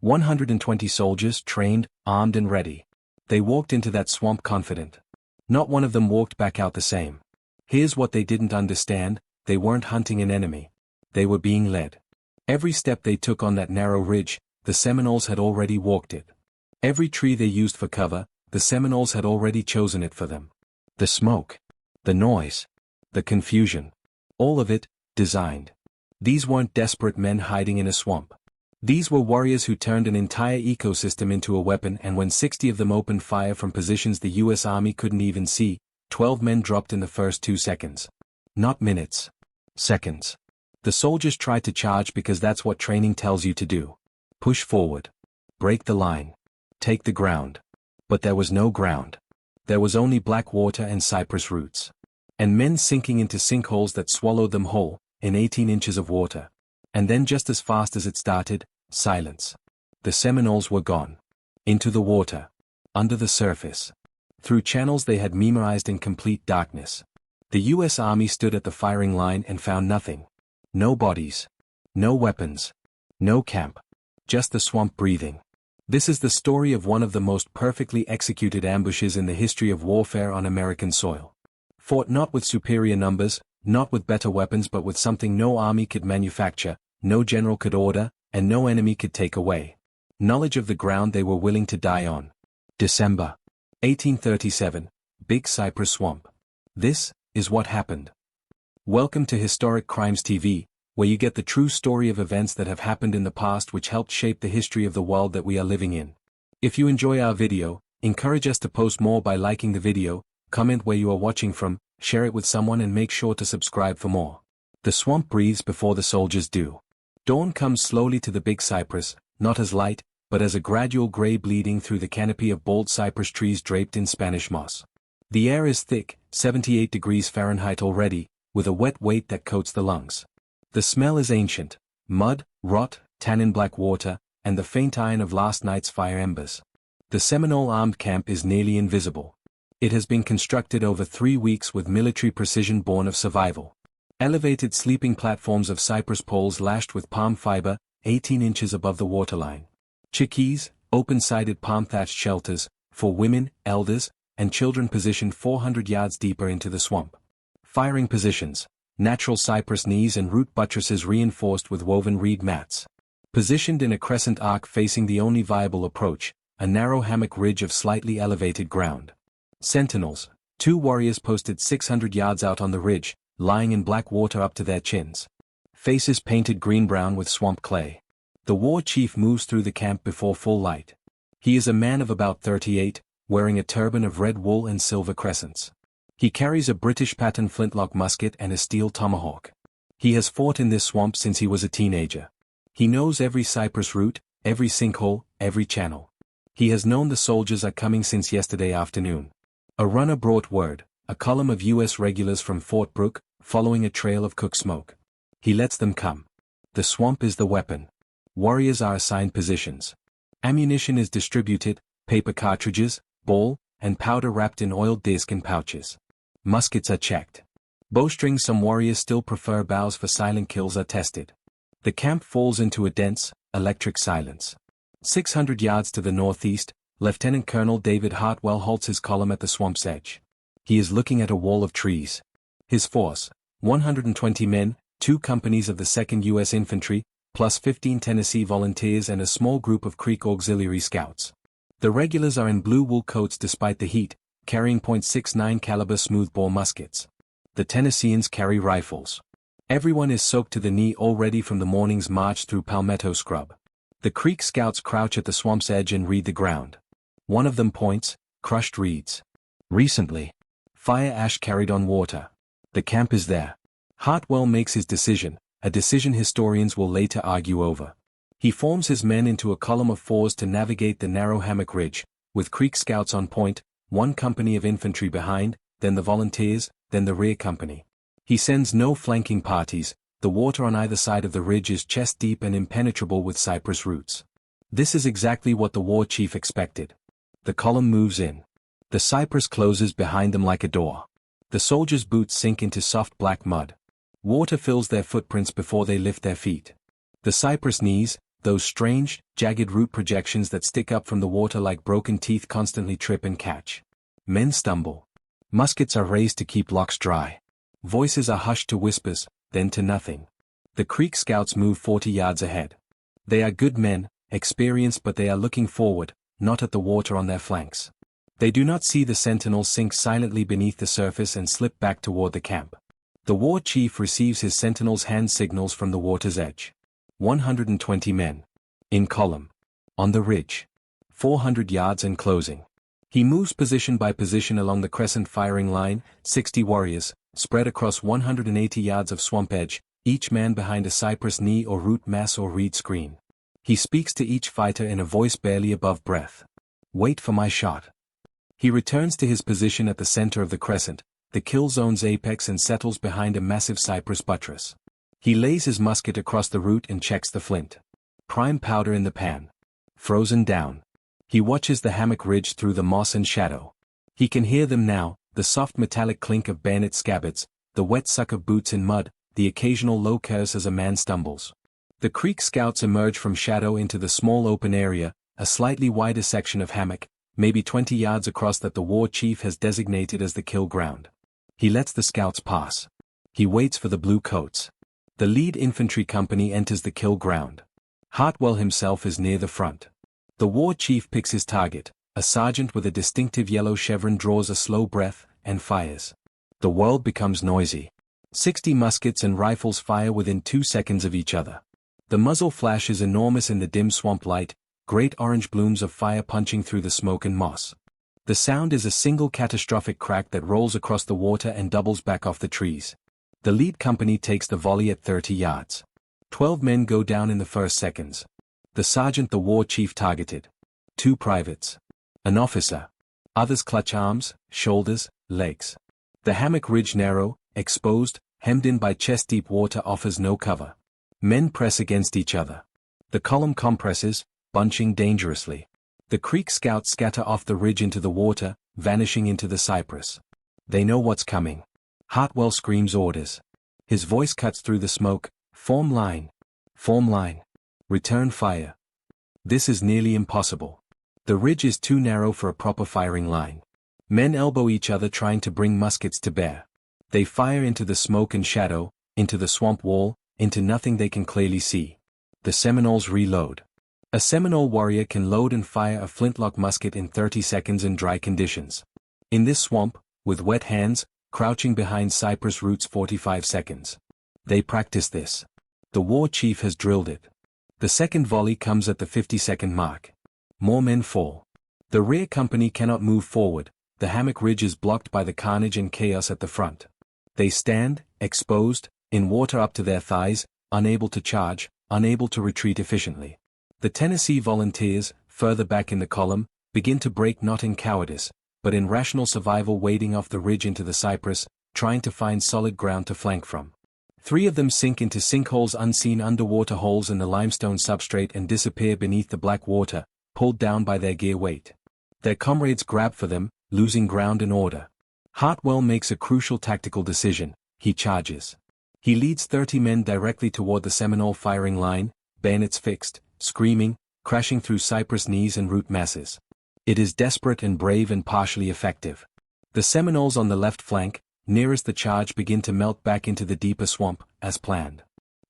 120 soldiers, trained, armed and ready. They walked into that swamp confident. Not one of them walked back out the same. Here's what they didn't understand: they weren't hunting an enemy. They were being led. Every step they took on that narrow ridge, the Seminoles had already walked it. Every tree they used for cover, the Seminoles had already chosen it for them. The smoke, the noise, the confusion, all of it, designed. These weren't desperate men hiding in a swamp. These were warriors who turned an entire ecosystem into a weapon, and when 60 of them opened fire from positions the U.S. Army couldn't even see, 12 men dropped in the first 2 seconds. Not minutes. Seconds. The soldiers tried to charge because that's what training tells you to do. Push forward. Break the line. Take the ground. But there was no ground. There was only black water and cypress roots. And men sinking into sinkholes that swallowed them whole, in 18 inches of water. And then just as fast as it started, silence. The Seminoles were gone. Into the water. Under the surface. Through channels they had memorized in complete darkness. The U.S. Army stood at the firing line and found nothing. No bodies. No weapons. No camp. Just the swamp breathing. This is the story of one of the most perfectly executed ambushes in the history of warfare on American soil. Fought not with superior numbers, not with better weapons, but with something no army could manufacture, no general could order, and no enemy could take away. Knowledge of the ground they were willing to die on. December 1837, Big Cypress Swamp. This is what happened. Welcome to Historic Crimes TV, where you get the true story of events that have happened in the past which helped shape the history of the world that we are living in. If you enjoy our video, encourage us to post more by liking the video, comment where you are watching from, share it with someone, and make sure to subscribe for more. The swamp breathes before the soldiers do. Dawn comes slowly to the Big Cypress, not as light, but as a gradual gray bleeding through the canopy of bald cypress trees draped in Spanish moss. The air is thick, 78 degrees Fahrenheit already, with a wet weight that coats the lungs. The smell is ancient: mud, rot, tannin black water, and the faint iron of last night's fire embers. The Seminole armed camp is nearly invisible. It has been constructed over 3 weeks with military precision born of survival. Elevated sleeping platforms of cypress poles lashed with palm fiber, 18 inches above the waterline. Chickees, open-sided palm-thatched shelters, for women, elders, and children positioned 400 yards deeper into the swamp. Firing positions: natural cypress knees and root buttresses reinforced with woven reed mats. Positioned in a crescent arc facing the only viable approach, a narrow hammock ridge of slightly elevated ground. Sentinels: 2 warriors posted 600 yards out on the ridge, lying in black water up to their chins. Faces painted green-brown with swamp clay. The war chief moves through the camp before full light. He is a man of about 38, wearing a turban of red wool and silver crescents. He carries a British pattern flintlock musket and a steel tomahawk. He has fought in this swamp since he was a teenager. He knows every cypress root, every sinkhole, every channel. He has known the soldiers are coming since yesterday afternoon. A runner brought word, a column of U.S. regulars from Fort Brooke, following a trail of cook smoke. He lets them come. The swamp is the weapon. Warriors are assigned positions. Ammunition is distributed: paper cartridges, ball, and powder wrapped in oiled disc and pouches. Muskets are checked. Bowstrings, some warriors still prefer bows for silent kills, are tested. The camp falls into a dense, electric silence. 600 yards to the northeast, Lieutenant Colonel David Hartwell halts his column at the swamp's edge. He is looking at a wall of trees. His force: 120 men, 2 companies of the 2nd U.S. Infantry, plus 15 Tennessee volunteers and a small group of Creek Auxiliary Scouts. The regulars are in blue wool coats despite the heat, carrying .69 caliber smoothbore muskets. The Tennesseans carry rifles. Everyone is soaked to the knee already from the morning's march through palmetto scrub. The Creek Scouts crouch at the swamp's edge and read the ground. One of them points: crushed reeds. Recently. Fire ash carried on water. The camp is there. Hartwell makes his decision, a decision historians will later argue over. He forms his men into a column of 4s to navigate the narrow hammock ridge, with Creek Scouts on point, 1 company of infantry behind, then the volunteers, then the rear company. He sends no flanking parties. The water on either side of the ridge is chest-deep and impenetrable with cypress roots. This is exactly what the war chief expected. The column moves in. The cypress closes behind them like a door. The soldiers' boots sink into soft black mud. Water fills their footprints before they lift their feet. The cypress knees, Those strange, jagged root projections that stick up from the water like broken teeth constantly trip and catch. Men stumble. Muskets are raised to keep locks dry. Voices are hushed to whispers, then to nothing. The Creek scouts move 40 yards ahead. They are good men, experienced, but they are looking forward, not at the water on their flanks. They do not see the sentinels sink silently beneath the surface and slip back toward the camp. The war chief receives his sentinels' hand signals from the water's edge. 120 men. In column. On the ridge. 400 yards and closing. He moves position by position along the crescent firing line, 60 warriors, spread across 180 yards of swamp edge, each man behind a cypress knee or root mass or reed screen. He speaks to each fighter in a voice barely above breath. Wait for my shot. He returns to his position at the center of the crescent, the kill zone's apex, and settles behind a massive cypress buttress. He lays his musket across the root and checks the flint. Prime powder in the pan. Frozen down. He watches the hammock ridge through the moss and shadow. He can hear them now, the soft metallic clink of bayonet scabbards, the wet suck of boots in mud, the occasional low curse as a man stumbles. The Creek scouts emerge from shadow into the small open area, a slightly wider section of hammock, maybe 20 yards across, that the war chief has designated as the kill ground. He lets the scouts pass. He waits for the blue coats. The lead infantry company enters the kill ground. Hartwell himself is near the front. The war chief picks his target. A sergeant with a distinctive yellow chevron draws a slow breath and fires. The world becomes noisy. 60 muskets and rifles fire within 2 seconds of each other. The muzzle flashes enormous in the dim swamp light, great orange blooms of fire punching through the smoke and moss. The sound is a single catastrophic crack that rolls across the water and doubles back off the trees. The lead company takes the volley at 30 yards. 12 men go down in the first seconds. The sergeant the war chief targeted. 2 privates. An officer. Others clutch arms, shoulders, legs. The hammock ridge, narrow, exposed, hemmed in by chest-deep water, offers no cover. Men press against each other. The column compresses, bunching dangerously. The Creek scouts scatter off the ridge into the water, vanishing into the cypress. They know what's coming. Hartwell screams orders. His voice cuts through the smoke. Form line. Form line. Return fire. This is nearly impossible. The ridge is too narrow for a proper firing line. Men elbow each other trying to bring muskets to bear. They fire into the smoke and shadow, into the swamp wall, into nothing they can clearly see. The Seminoles reload. A Seminole warrior can load and fire a flintlock musket in 30 seconds in dry conditions. In this swamp, with wet hands, crouching behind cypress roots, 45 seconds. They practice this. The war chief has drilled it. The second volley comes at the 50-second mark. More men fall. The rear company cannot move forward. The hammock ridge is blocked by the carnage and chaos at the front. They stand, exposed, in water up to their thighs, unable to charge, unable to retreat efficiently. The Tennessee volunteers, further back in the column, begin to break not in cowardice, but in rational survival, wading off the ridge into the cypress, trying to find solid ground to flank from. 3 of them sink into sinkholes, unseen underwater holes in the limestone substrate, and disappear beneath the black water, pulled down by their gear weight. Their comrades grab for them, losing ground and order. Hartwell makes a crucial tactical decision. He charges. He leads 30 men directly toward the Seminole firing line, bayonets fixed, screaming, crashing through cypress knees and root masses. It is desperate and brave and partially effective. The Seminoles on the left flank, nearest the charge, begin to melt back into the deeper swamp, as planned.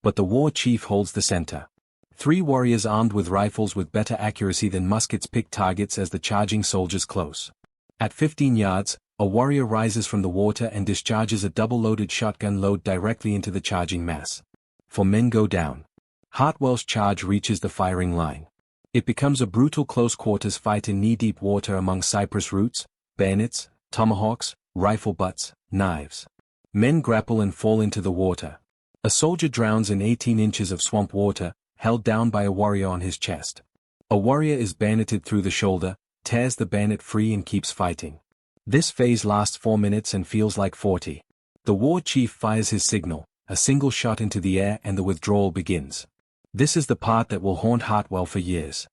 But the war chief holds the center. 3 warriors armed with rifles with better accuracy than muskets pick targets as the charging soldiers close. At 15 yards, a warrior rises from the water and discharges a double-loaded shotgun load directly into the charging mass. 4 men go down. Hartwell's charge reaches the firing line. It becomes a brutal close-quarters fight in knee-deep water among cypress roots, bayonets, tomahawks, rifle butts, knives. Men grapple and fall into the water. A soldier drowns in 18 inches of swamp water, held down by a warrior on his chest. A warrior is bayoneted through the shoulder, tears the bayonet free and keeps fighting. This phase lasts 4 minutes and feels like 40. The war chief fires his signal, a single shot into the air, and the withdrawal begins. This is the part that will haunt Hartwell for years.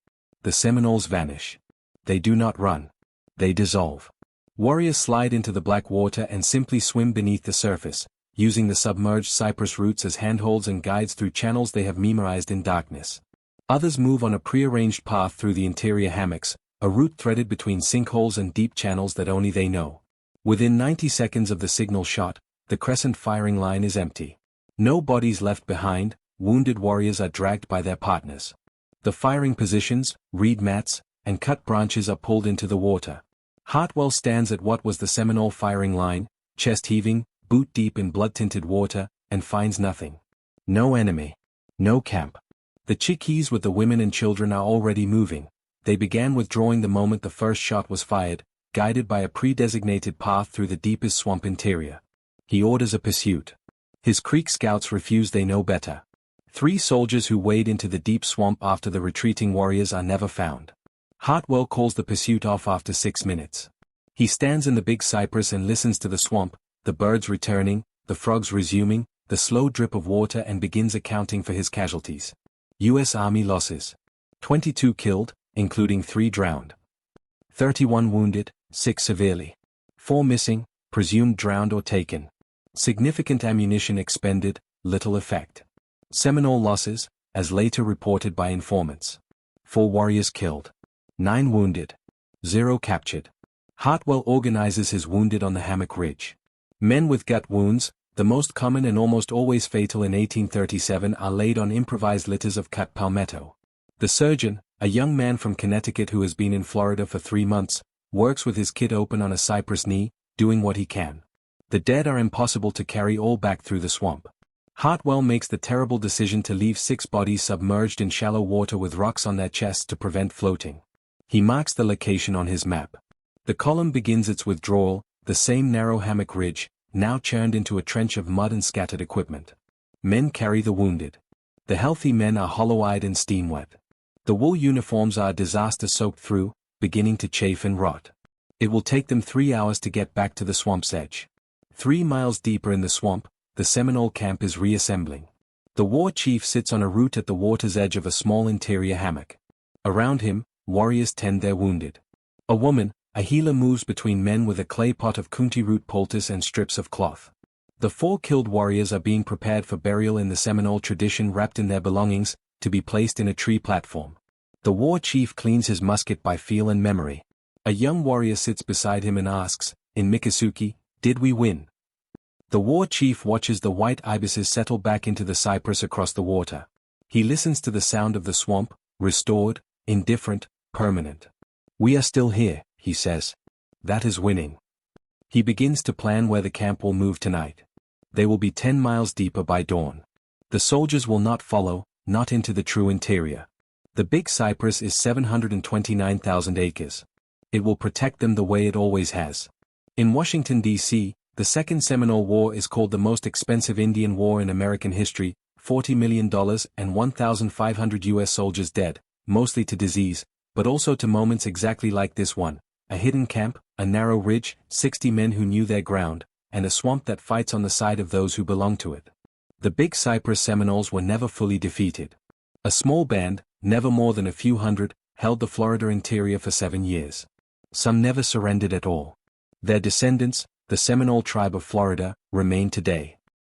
The Seminoles vanish. They do not run. They dissolve. Warriors slide into the black water and simply swim beneath the surface, using the submerged cypress roots as handholds and guides through channels they have memorized in darkness. Others move on a prearranged path through the interior hammocks, a route threaded between sinkholes and deep channels that only they know. Within 90 seconds of the signal shot, the crescent firing line is empty. No bodies left behind, wounded warriors are dragged by their partners. The firing positions, reed mats, and cut branches are pulled into the water. Hartwell stands at what was the Seminole firing line, chest heaving, boot deep in blood-tinted water, and finds nothing. No enemy. No camp. The Chickees with the women and children are already moving. They began withdrawing the moment the first shot was fired, guided by a pre-designated path through the deepest swamp interior. He orders a pursuit. His Creek scouts refuse, they know better. 3 soldiers who wade into the deep swamp after the retreating warriors are never found. Hartwell calls the pursuit off after 6 minutes. He stands in the big cypress and listens to the swamp, the birds returning, the frogs resuming, the slow drip of water, and begins accounting for his casualties. U.S. Army losses. 22 killed, including 3 drowned. 31 wounded, 6 severely. 4 missing, presumed drowned or taken. Significant ammunition expended, little effect. Seminole losses, as later reported by informants. 4 warriors killed. 9 wounded. 0 captured. Hartwell organizes his wounded on the Hammock Ridge. Men with gut wounds, the most common and almost always fatal in 1837, are laid on improvised litters of cut palmetto. The surgeon, a young man from Connecticut who has been in Florida for 3 months, works with his kit open on a cypress knee, doing what he can. The dead are impossible to carry all back through the swamp. Hartwell makes the terrible decision to leave 6 bodies submerged in shallow water with rocks on their chests to prevent floating. He marks the location on his map. The column begins its withdrawal, the same narrow hammock ridge, now churned into a trench of mud and scattered equipment. Men carry the wounded. The healthy men are hollow-eyed and steam-wet. The wool uniforms are disaster-soaked through, beginning to chafe and rot. It will take them 3 hours to get back to the swamp's edge. 3 miles deeper in the swamp, the Seminole camp is reassembling. The war chief sits on a root at the water's edge of a small interior hammock. Around him, warriors tend their wounded. A woman, a healer, moves between men with a clay pot of kunti root poultice and strips of cloth. The 4 killed warriors are being prepared for burial in the Seminole tradition, wrapped in their belongings, to be placed in a tree platform. The war chief cleans his musket by feel and memory. A young warrior sits beside him and asks, in Miccosukee, "Did we win?" The war chief watches the white ibises settle back into the cypress across the water. He listens to the sound of the swamp, restored, indifferent, permanent. "We are still here," he says. "That is winning." He begins to plan where the camp will move tonight. They will be 10 miles deeper by dawn. The soldiers will not follow, not into the true interior. The Big Cypress is 729,000 acres. It will protect them the way it always has. In Washington, D.C., the Second Seminole War is called the most expensive Indian war in American history, $40 million and 1,500 U.S. soldiers dead, mostly to disease, but also to moments exactly like this one: a hidden camp, a narrow ridge, 60 men who knew their ground, and a swamp that fights on the side of those who belong to it. The Big Cypress Seminoles were never fully defeated. A small band, never more than a few hundred, held the Florida interior for 7 years. Some never surrendered at all. Their descendants, the Seminole tribe of Florida, remain today.